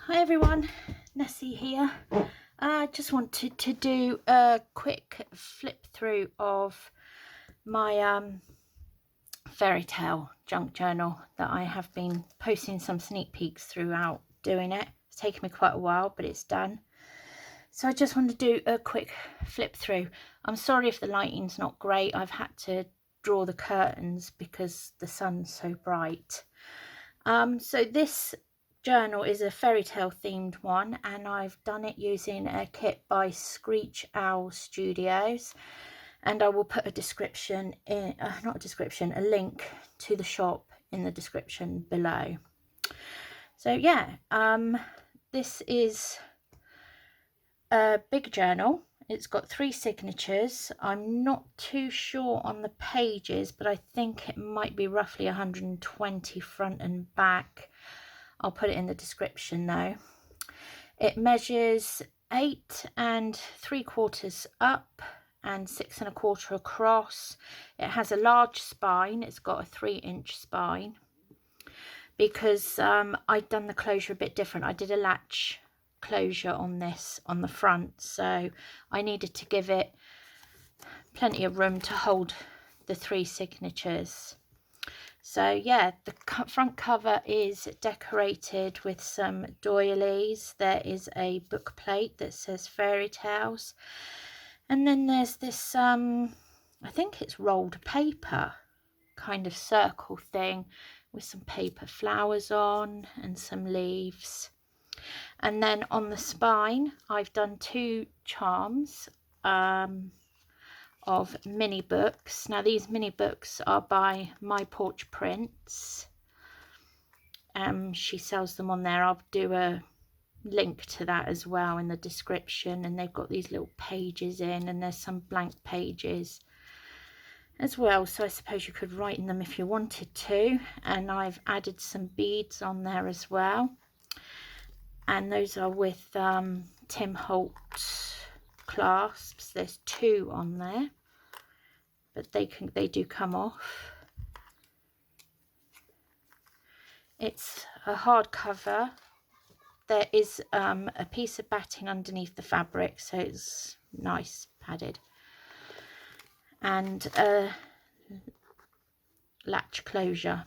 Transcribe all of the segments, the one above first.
Hi everyone, Nessie here. I just wanted to do a quick flip through of my Fairytale junk journal that I have been posting some sneak peeks throughout doing it. It's taken me quite a while, but it's done. So I just want to do a quick flip through. I'm sorry if the lighting's not great. I've had to draw the curtains because the sun's so bright. So this journal is a fairy tale themed one, and I've done it using a kit by Screech Owl Studios, and I will put a description in, a link to the shop in the description below. So yeah, this is a big journal. It's got 3 signatures. I'm not too sure on the pages, but I think it might be roughly 120 front and back. I'll put it in the description though. It measures 8 3/4 up and 6 1/4 across. It has a large spine. It's got a 3-inch spine because I'd done the closure a bit different. I did a latch closure on this on the front, so I needed to give it plenty of room to hold the 3 signatures. So yeah, the front cover is decorated with some doilies. There is a book plate that says Fairy Tales, and then there's this I think it's rolled paper kind of circle thing with some paper flowers on and some leaves. And then on the spine I've done 2 charms of mini books. Now these mini books are by My Porch Prints. She sells them on there. I'll do a link to that as well in the description, and they've got these little pages in, and there's some blank pages as well, so I suppose you could write in them if you wanted to. And I've added some beads on there as well, and those are with Tim Holtz clasps. There's 2 on there, but they do come off. It's a hardcover. There is a piece of batting underneath the fabric, so it's nice padded, and a latch closure.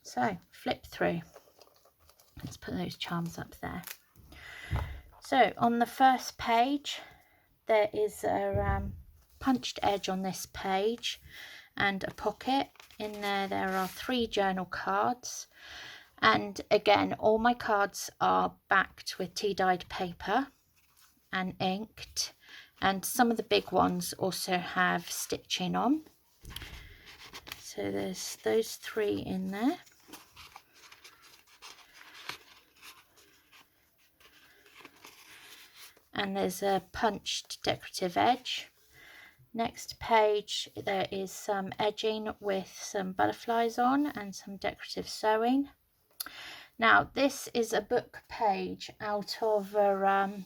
So flip through. Let's put those charms up there. So on the first page there is a punched edge on this page and a pocket. In there are 3 journal cards, and again all my cards are backed with tea dyed paper and inked, and some of the big ones also have stitching on. So there's those 3 in there. And there's a punched decorative edge. Next page there is some edging with some butterflies on and some decorative sewing. Now this is a book page out of a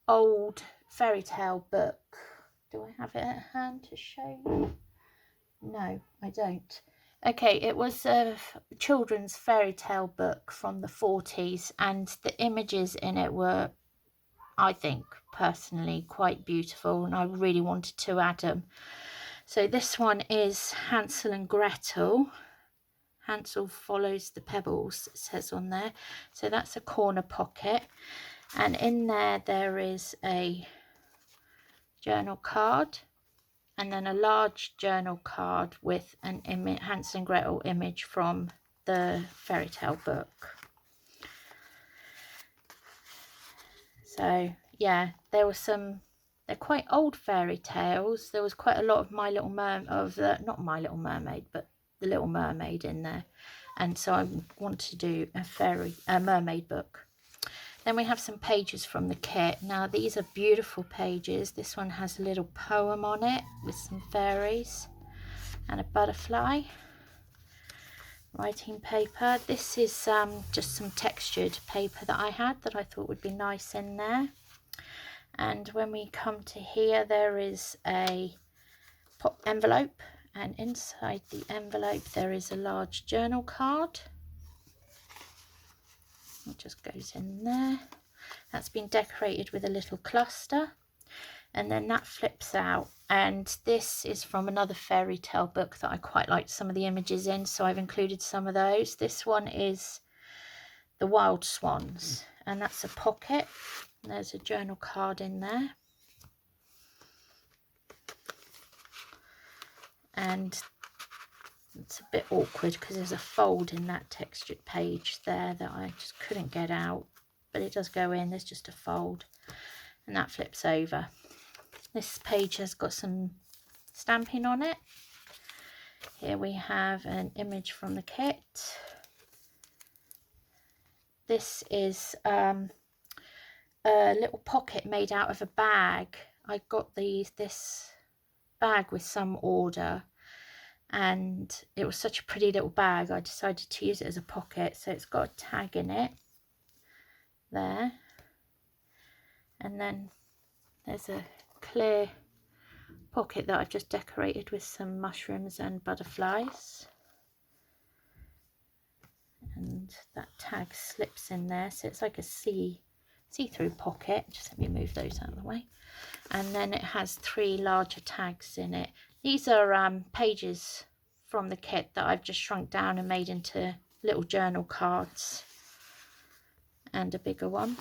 old fairy tale book. Do I have it at hand to show you? No, I don't. Okay, it was a children's fairy tale book from the 40s, and the images in it were, I think personally, quite beautiful, and I really wanted to add them. So this one is Hansel and Gretel. Hansel follows the pebbles, it says on there. So that's a corner pocket, and in there is a journal card, and then a large journal card with an image, Hansel and Gretel image from the fairy tale book. So yeah, they're quite old fairy tales. There was quite a lot of not My Little Mermaid, but The Little Mermaid in there, and so I want to do a mermaid book. Then we have some pages from the kit. Now these are beautiful pages. This one has a little poem on it with some fairies and a butterfly. Writing paper. This is just some textured paper that I had that I thought would be nice in there. And when we come to here, there is a pop envelope, and inside the envelope there is a large journal card. I'll just goes in there. That's been decorated with a little cluster, and then that flips out. And this is from another fairy tale book that I quite liked some of the images in, so I've included some of those. This one is The Wild Swans, and that's a pocket. There's a journal card in there, and it's a bit awkward because there's a fold in that textured page there that I just couldn't get out, but it does go in. There's just a fold, and that flips over. This page has got some stamping on it. Here we have an image from the kit. This is a little pocket made out of a bag. I got this bag with some order, and it was such a pretty little bag, I decided to use it as a pocket. So it's got a tag in it there, and then there's a clear pocket that I've just decorated with some mushrooms and butterflies, and that tag slips in there, so it's like a see-through pocket. Just let me move those out of the way. And then it has 3 larger tags in it. These are pages from the kit that I've just shrunk down and made into little journal cards, and a bigger one.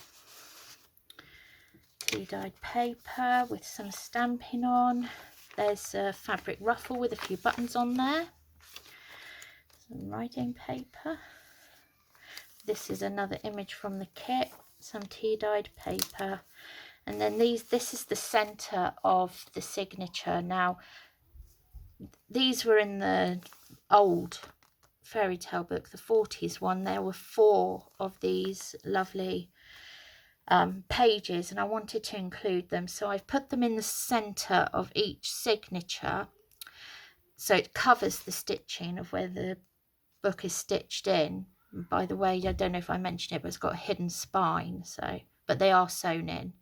Tea-dyed paper with some stamping on. There's a fabric ruffle with a few buttons on there. Some writing paper. This is another image from the kit. Some tea-dyed paper. And then this is the centre of the signature. Now, these were in the old fairy tale book, the 40s one. There were 4 of these lovely pages, and I wanted to include them, so I've put them in the centre of each signature, so it covers the stitching of where the book is stitched in. And by the way, I don't know if I mentioned it, but it's got a hidden spine, so but they are sewn in.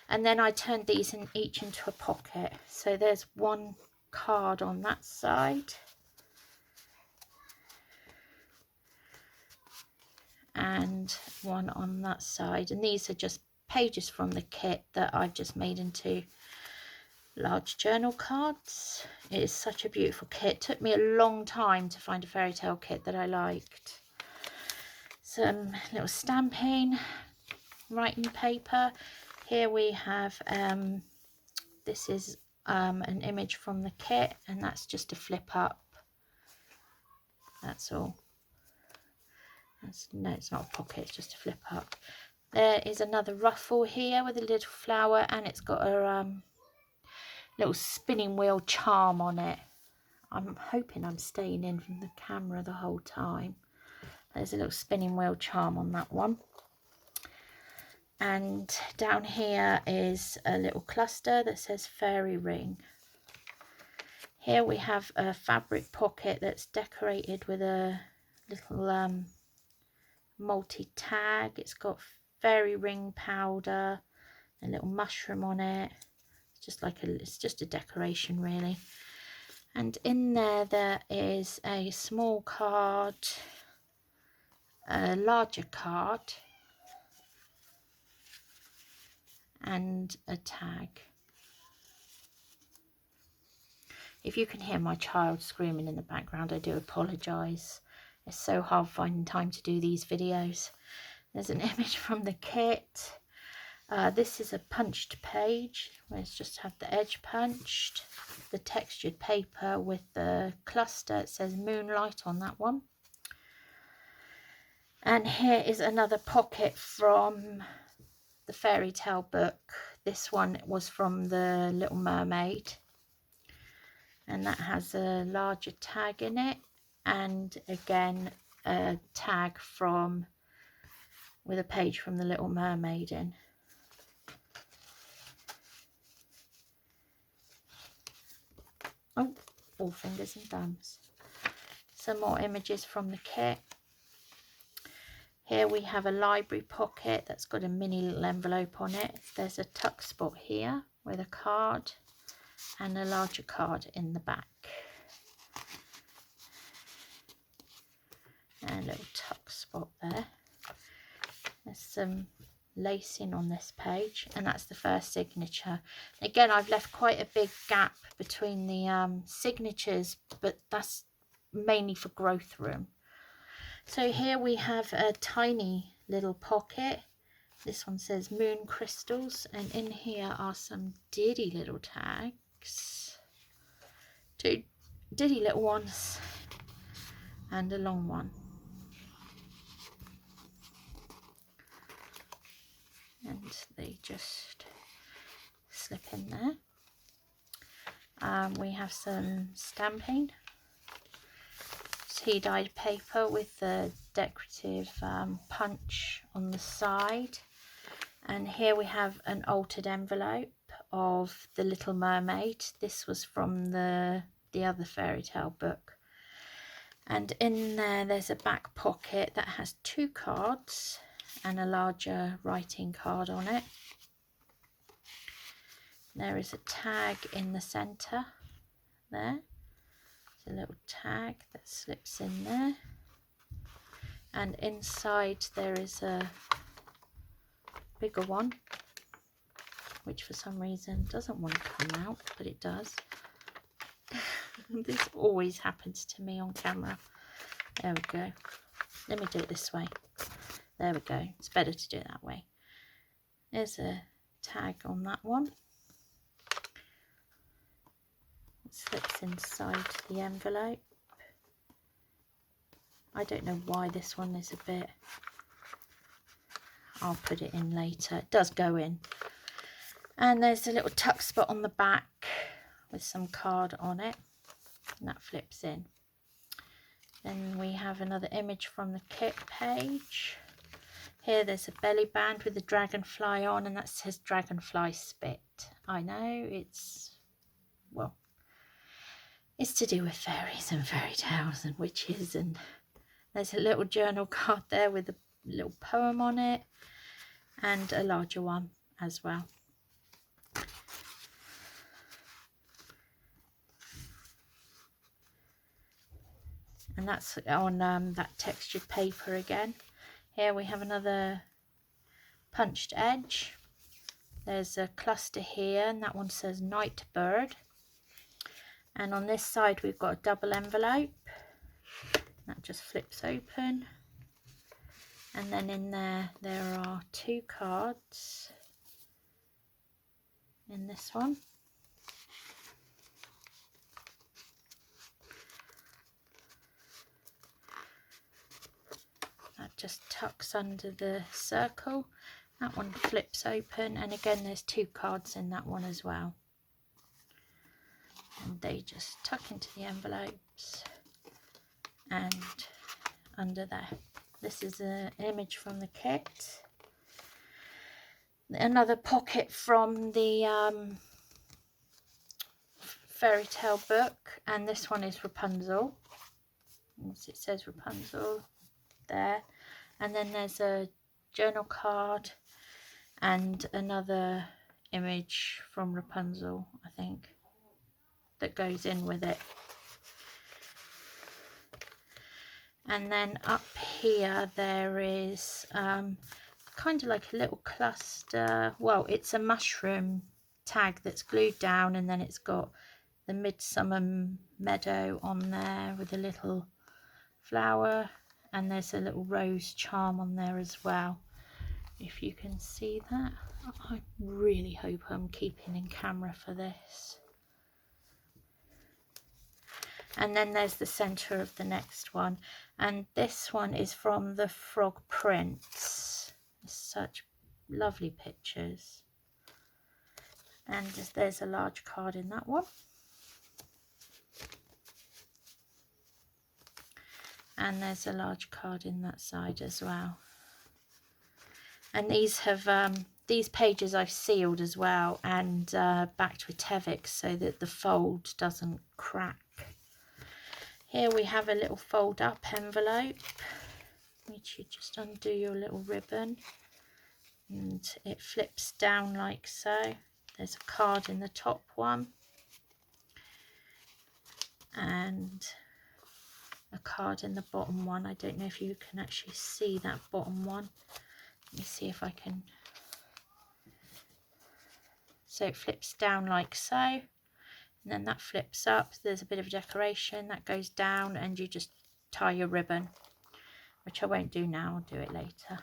And then I turned these each into a pocket. So there's one card on that side, and one on that side, and these are just pages from the kit that I've just made into large journal cards. It is such a beautiful kit. It took me a long time to find a fairy tale kit that I liked. Some little stamping, writing paper. Here we have this is an image from the kit, and that's just a flip up. That's all. No, it's not a pocket, it's just a flip up. There is another ruffle here with a little flower, and it's got a little spinning wheel charm on it. I'm hoping I'm staying in from the camera the whole time. There's a little spinning wheel charm on that one. And down here is a little cluster that says fairy ring. Here we have a fabric pocket that's decorated with a little multi-tag. It's got fairy ring powder, a little mushroom on it. It's just a decoration really. And in there is a small card, a larger card, and a tag. If you can hear my child screaming in the background, I do apologise. It's so hard finding time to do these videos. There's an image from the kit. This is a punched page where it's just had the edge punched. The textured paper with the cluster, it says moonlight on that one. And here is another pocket from the fairy tale book. This one was from the Little Mermaid, and that has a larger tag in it, and again a tag with a page from the Little Mermaid in. Oh, all fingers and thumbs. Some more images from the kit. Here we have a library pocket that's got a mini little envelope on it. There's a tuck spot here with a card and a larger card in the back. And a little tuck spot there. There's some lacing on this page, and that's the first signature. Again, I've left quite a big gap between the signatures, but that's mainly for growth room. So here we have a tiny little pocket. This one says moon crystals, and in here are some diddy little tags. Two diddy little ones and a long one. And they just slip in there. We have some stamping, tea dyed paper with the decorative punch on the side, and here we have an altered envelope of The Little Mermaid. This was from the other Fairytale book, and in there's a back pocket that has 2 cards and a larger writing card on it. There is a tag in the centre there. There's a little tag that slips in there, and inside there is a bigger one, which for some reason doesn't want to come out, but it does. This always happens to me on camera. There we go. Let me do it this way. There we go. It's better to do it that way. There's a tag on that one. It slips inside the envelope. I don't know why this one is a bit... I'll put it in later. It does go in. And there's a little tuck spot on the back with some card on it, and that flips in. Then we have another image from the kit page. Here there's a belly band with a dragonfly on, and that says dragonfly spit. I know, it's, well, it's to do with fairies and fairy tales and witches, and there's a little journal card there with a little poem on it, and a larger one as well. And that's on that textured paper again. Here we have another punched edge. There's a cluster here, and that one says Night Bird. And on this side we've got a double envelope. That just flips open. And then in there are 2 cards in this one. That just tucks under the circle. That one flips open, and again there's 2 cards in that one as well. And they just tuck into the envelopes and under there. This is an image from the kit. Another pocket from the Fairytale book, and this one is Rapunzel. It says Rapunzel there, and then there's a journal card and another image from Rapunzel, I think, that goes in with it. And then up here there is kind of like a little cluster, well, it's a mushroom tag that's glued down, and then it's got the Midsummer Meadow on there with a little flower, and there's a little rose charm on there as well, if you can see that. I really hope I'm keeping in camera for this. And then there's the centre of the next one, and this one is from the Frog Prince. Such lovely pictures. And there's a large card in that one. And there's a large card in that side as well. And these have these pages I've sealed as well, and backed with Tevic so that the fold doesn't crack. Here we have a little fold up envelope, which you just undo your little ribbon and it flips down like so. There's a card in the top one and a card in the bottom one. I don't know if you can actually see that bottom one. Let me see if I can. So it flips down like so, and then that flips up. There's a bit of decoration that goes down, and you just tie your ribbon, which I won't do now, I'll do it later.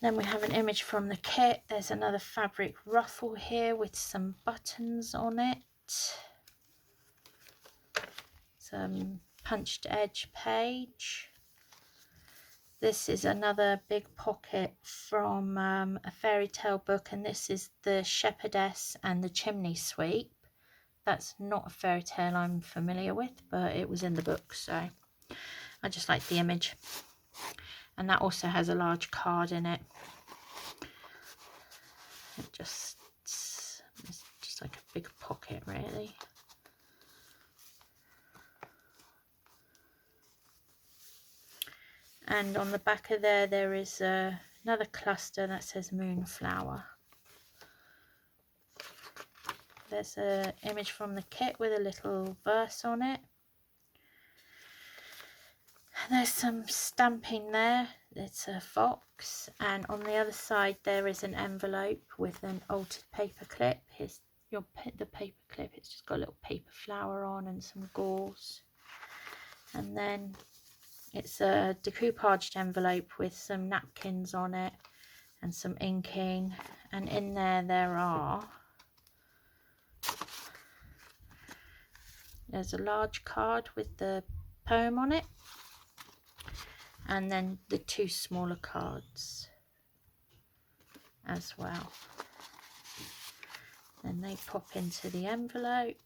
Then we have an image from the kit. There's another fabric ruffle here with some buttons on it. Some punched edge page. This is another big pocket from a fairy tale book, and this is the Shepherdess and the Chimney Sweep. That's not a fairy tale I'm familiar with, but it was in the book, so I just like the image. And that also has a large card in it. It's just like a big pocket, really. And on the back of there is another cluster that says Moonflower. There's an image from the kit with a little verse on it. There's some stamping there. It's a fox, and on the other side there is an envelope with an altered paper clip. Here's the paper clip. It's just got a little paper flower on and some gauze. And then it's a decoupaged envelope with some napkins on it and some inking. And in there's a large card with the poem on it, and then the two smaller cards as well. Then they pop into the envelope.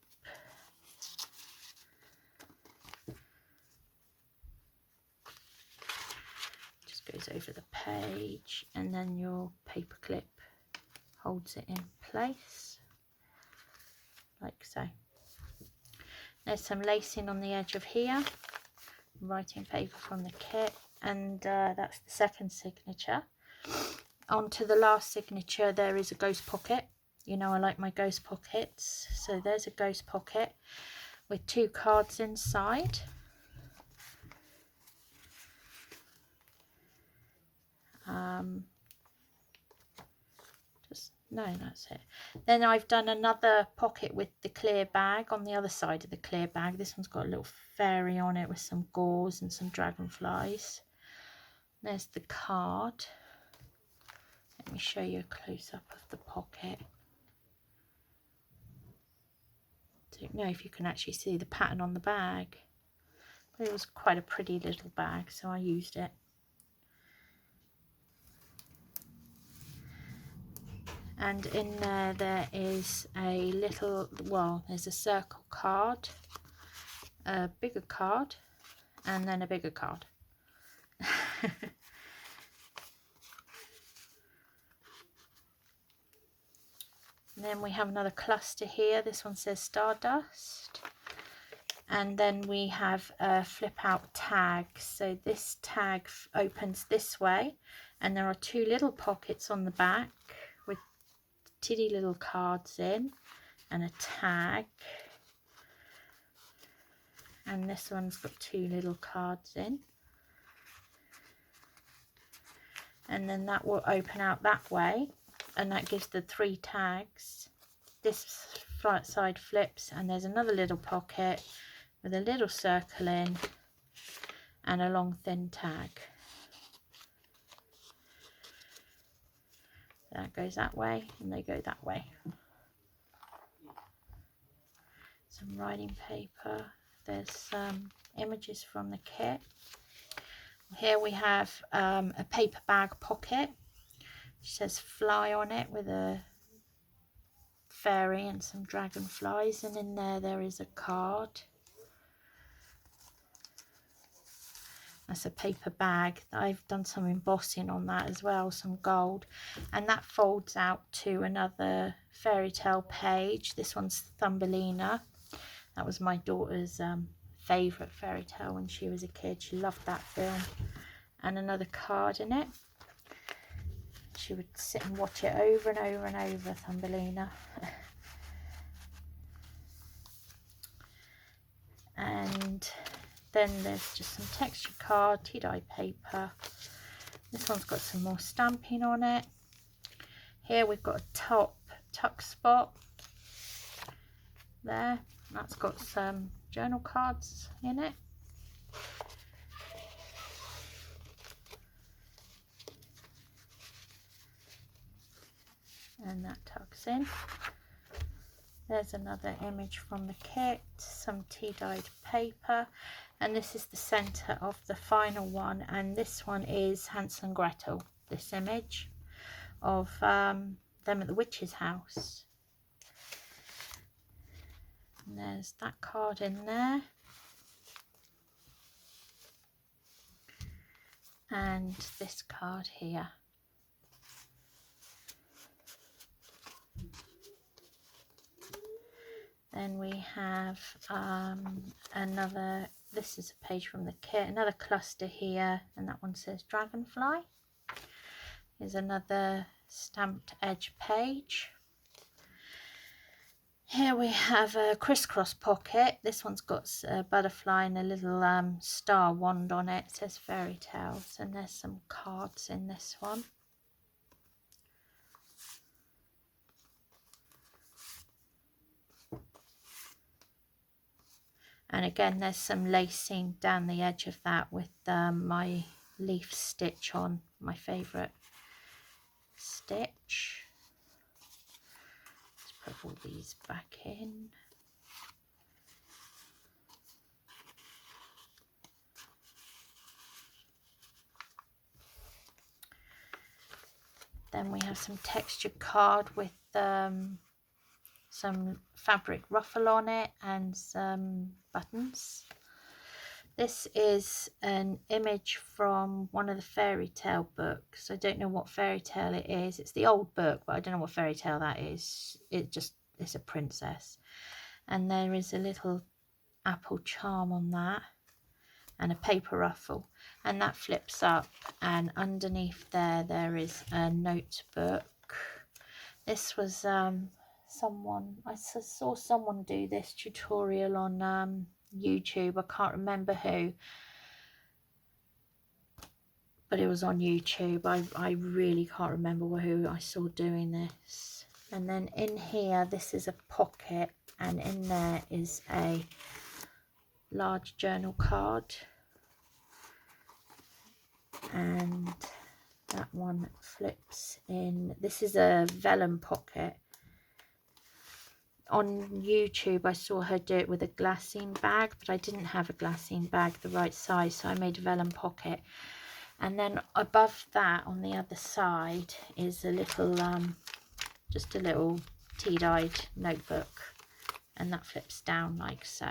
Just goes over the page, and then your paper clip holds it in place like so. There's some lacing on the edge of here, writing paper from the kit, and that's the second signature. Onto the last signature there is a ghost pocket. You know I like my ghost pockets, so there's a ghost pocket with two cards inside. No, that's it. Then I've done another pocket with the clear bag on the other side of the clear bag. This one's got a little fairy on it with some gauze and some dragonflies. There's the card. Let me show you a close-up of the pocket. Don't know if you can actually see the pattern on the bag, but it was quite a pretty little bag, so I used it. And in there is a little, well, there's a circle card, a bigger card, and then a bigger card. And then we have another cluster here. This one says Stardust. And then we have a flip out tag. So this tag opens this way, and there are two little pockets on the back with tiddy little cards in and a tag. And this one's got two little cards in. And then that will open out that way, and that gives the three tags. This flat side flips, and there's another little pocket with a little circle in and a long thin tag. That goes that way, and they go that way. Some writing paper. There's some images from the kit. Here we have a paper bag pocket, which says fly on it with a fairy and some dragonflies, and in there is a card. That's a paper bag. I've done some embossing on that as well, some gold, and that folds out to another fairy tale page. This one's Thumbelina. That was my daughter's favourite fairy tale when she was a kid. She loved that film. And another card in it. She would sit and watch it over and over and over, Thumbelina. And then there's just some texture card, tea dye paper, This one's got some more stamping on it. Here we've got a top tuck spot there. That's got some journal cards in it. And that tucks in. There's another image from the kit, some tea-dyed paper, and this is the centre of the final one, and this one is Hansel and Gretel, this image of them at the witch's house. And there's that card in there. And this card here. Then we have another, this is a page from the kit, another cluster here, and that one says Dragonfly. Here's another stamped edge page. Here we have a crisscross pocket. This one's got a butterfly and a little star wand on it. It says Fairytales, and there's some cards in this one. And again, there's some lacing down the edge of that with my leaf stitch on, my favourite stitch. Let's put all these back in. Then we have some textured card with some fabric ruffle on it and some buttons. This is an image from one of the Fairytale books. I don't know what Fairytale it is. It's the old book, but I don't know what Fairytale that is. It's a princess. And there is a little apple charm on that and a paper ruffle. And that flips up, and underneath there is a notebook. This was I saw someone do this tutorial on YouTube. I can't remember who, but it was on YouTube. I really can't remember who I saw doing this. And then in here, this is a pocket, and in there is a large journal card, and that one flips in. This is a vellum pocket. On YouTube, I saw her do it with a glassine bag, but I didn't have a glassine bag the right size, so I made a vellum pocket. And then above that, on the other side, is a little, just a little tea-dyed notebook, and that flips down like so.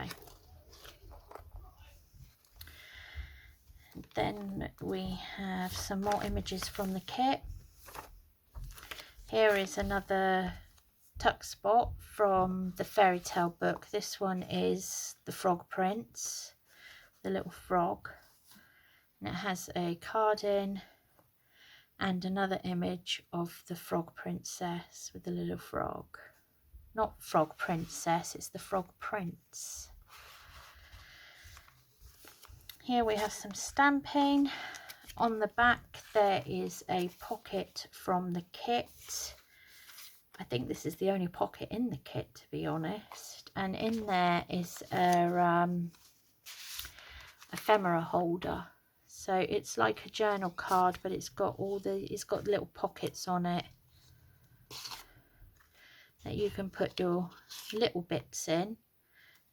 Then we have some more images from the kit. Here is another tuck spot from the Fairytale book. This one is the Frog Prince, the little frog, and it has a card in and another image of the Frog Princess with the little frog. Not Frog Princess, it's the Frog Prince. Here we have some stamping. On the back there is a pocket from the kit. I think this is the only pocket in the kit, to be honest. And in there is a ephemera holder. So it's like a journal card, but it's got little pockets on it that you can put your little bits in.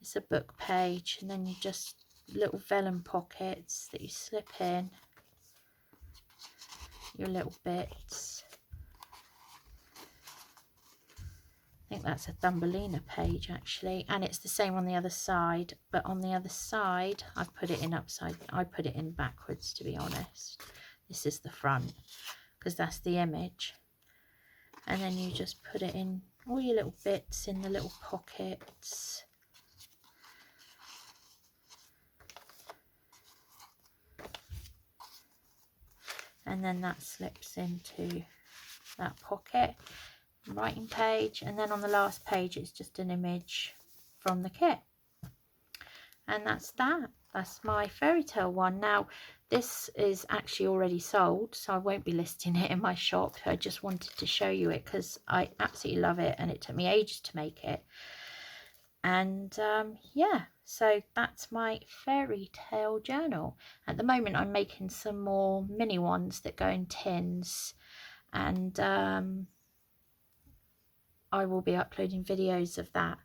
It's a book page, and then you just little vellum pockets that you slip in your little bits. I think that's a Thumbelina page actually, and it's the same on the other side, but on the other side I put it in backwards, to be honest. This is the front because that's the image, and then you just put it in all your little bits in the little pockets. And then that slips into that pocket. Writing page, and then on the last page it's just an image from the kit, and that's my Fairytale one. Now This is actually already sold, so I won't be listing it in my shop. I just wanted to show you it because I absolutely love it, and it took me ages to make it. And yeah, so that's my fairy tale journal. At the moment I'm making some more mini ones that go in tins, and I will be uploading videos of that.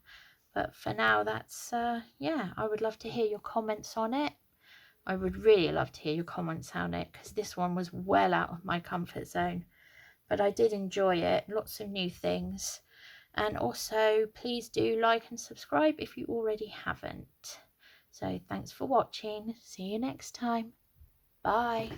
But for now, that's yeah, I would love to hear your comments on it. I would really love to hear your comments on it, because this one was well out of my comfort zone, but I did enjoy it. Lots of new things. And also, please do like and subscribe if you already haven't. So thanks for watching. See you next time. Bye.